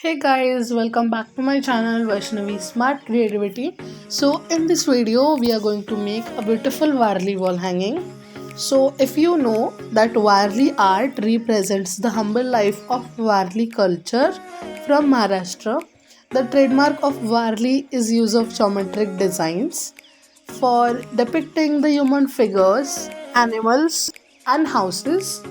Hey guys, welcome back to my channel Vaishnavi Smart Creativity. So in this video we are going to make a beautiful Warli wall hanging. So if you know that Warli art represents the humble life of Warli culture from Maharashtra, the trademark of Warli is use of geometric designs for depicting the human figures, animals and houses.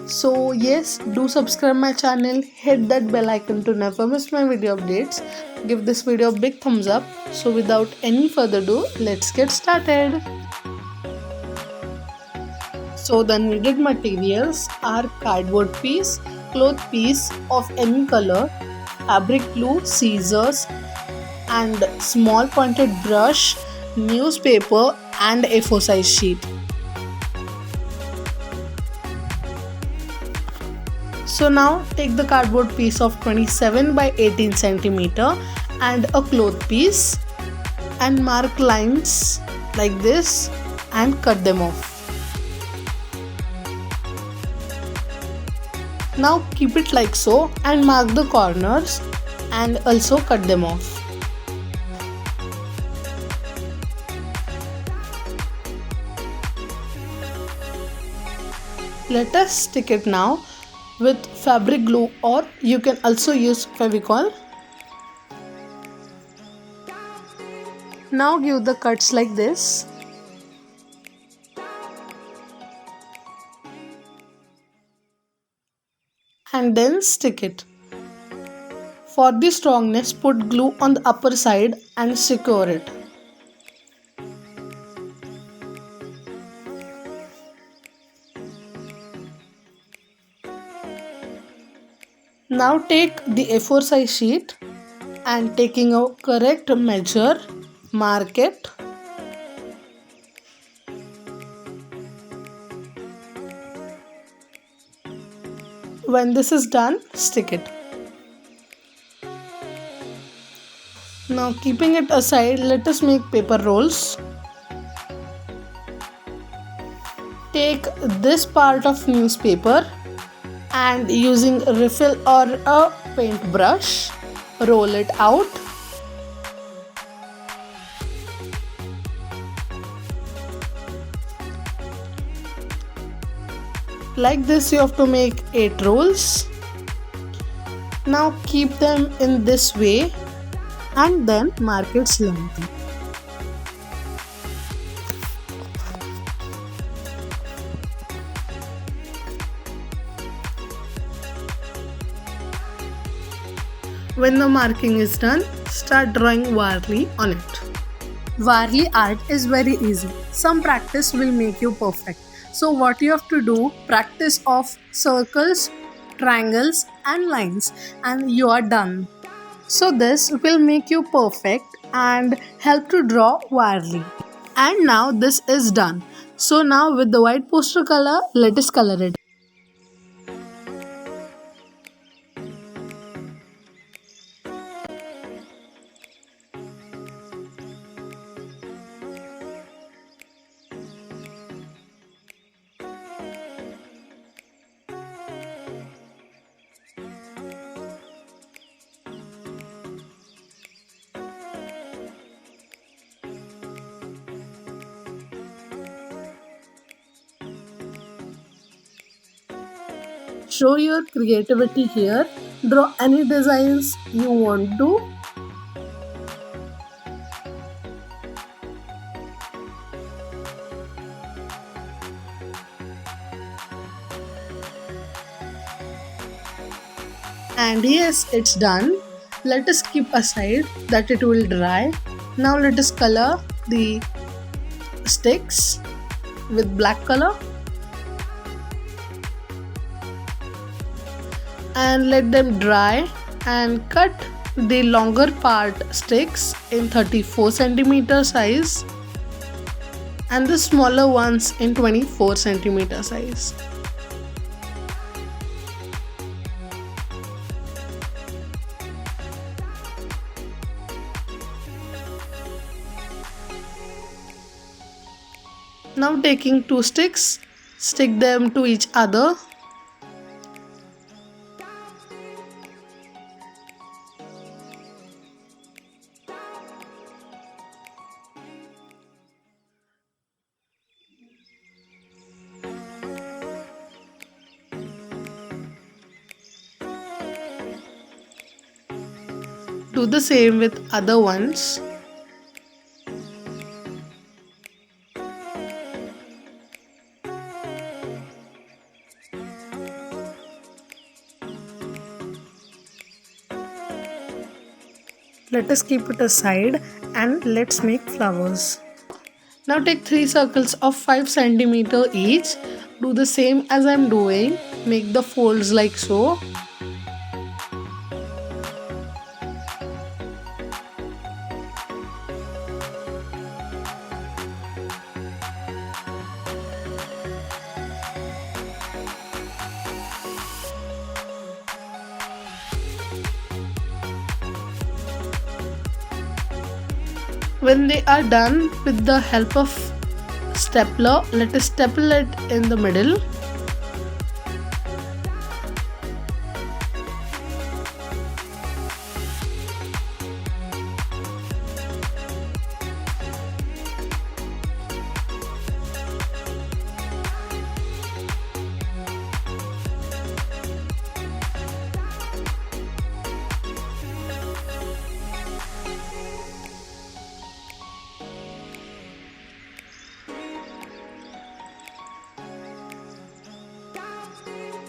So yes, do subscribe my channel, hit that bell icon to never miss my video updates. Give this video a big thumbs up. So without any further ado, let's get started. So the needed materials are cardboard piece, cloth piece of any color, fabric glue, scissors and small pointed brush, newspaper and A4 size sheet. So now take the cardboard piece of 27 by 18 centimeter and a cloth piece and mark lines like this and cut them off. Now keep it like so and mark the corners and also cut them off. Let us stick it now with fabric glue, or you can also use Fevicol. Now give the cuts like this. And then stick it. For the strongness, put glue on the upper side and secure it. Now take the A4 size sheet and taking a correct measure, mark it. When this is done, stick it. Now keeping it aside, let us make paper rolls. Take this part of newspaper and using a refill or a paintbrush, roll it out. Like this you have to make 8 rolls. Now keep them in this way and then mark its length. When the marking is done, start drawing Warli on it. Warli art is very easy. Some practice will make you perfect. So what you have to do, practice of circles, triangles and lines and you are done. So this will make you perfect and help to draw Warli. And now this is done. So now with the white poster color, let us color it. Show your creativity here. Draw any designs you want to. And yes, it's done. Let us keep aside that it will dry. Now let us color the sticks with black color. And let them dry and cut the longer part sticks in 34 centimeter size and the smaller ones in 24 centimeter size. Now taking 2 sticks, stick them to each other Do the same with other ones. Let us keep it aside and let's make flowers. Now take 3 circles of 5 centimeter each. Do the same as I'm doing. Make the folds like so. When they are done, with the help of stapler, let us staple it in the middle.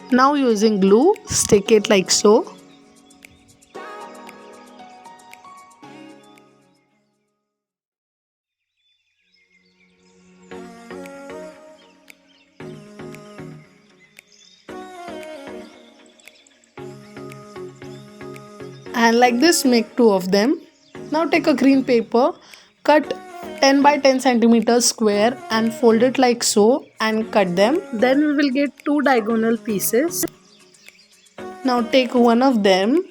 Now using glue, stick it like so. And like this, make 2 of them. Now take a green paper, cut 10 by 10 centimeters square and fold it like so and cut them. Then we will get 2 diagonal pieces. Now take one of them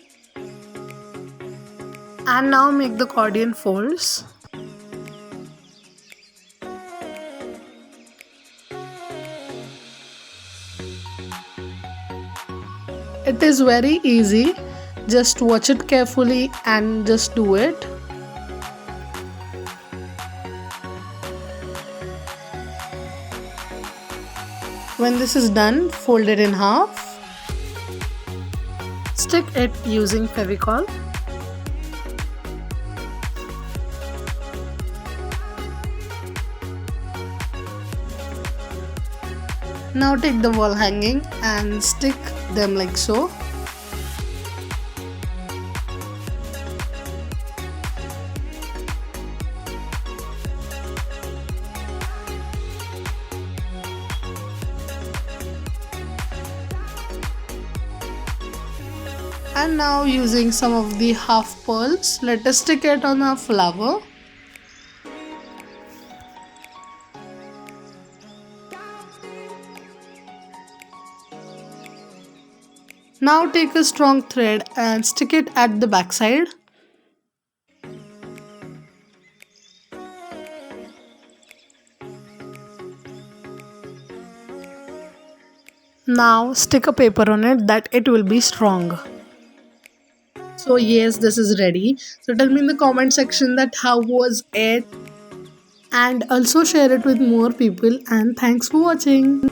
and now make the accordion folds. It is very easy. Just watch it carefully and just do it. When this is done, fold it in half. Stick it using Fevicol. Now take the wall hanging and stick them like so. And now using some of the half pearls, let us stick it on our flower. Now take a strong thread and stick it at the back side. Now stick a paper on it that it will be strong. So yes, this is ready. So tell me in the comment section that how was it, and also share it with more people, and thanks for watching.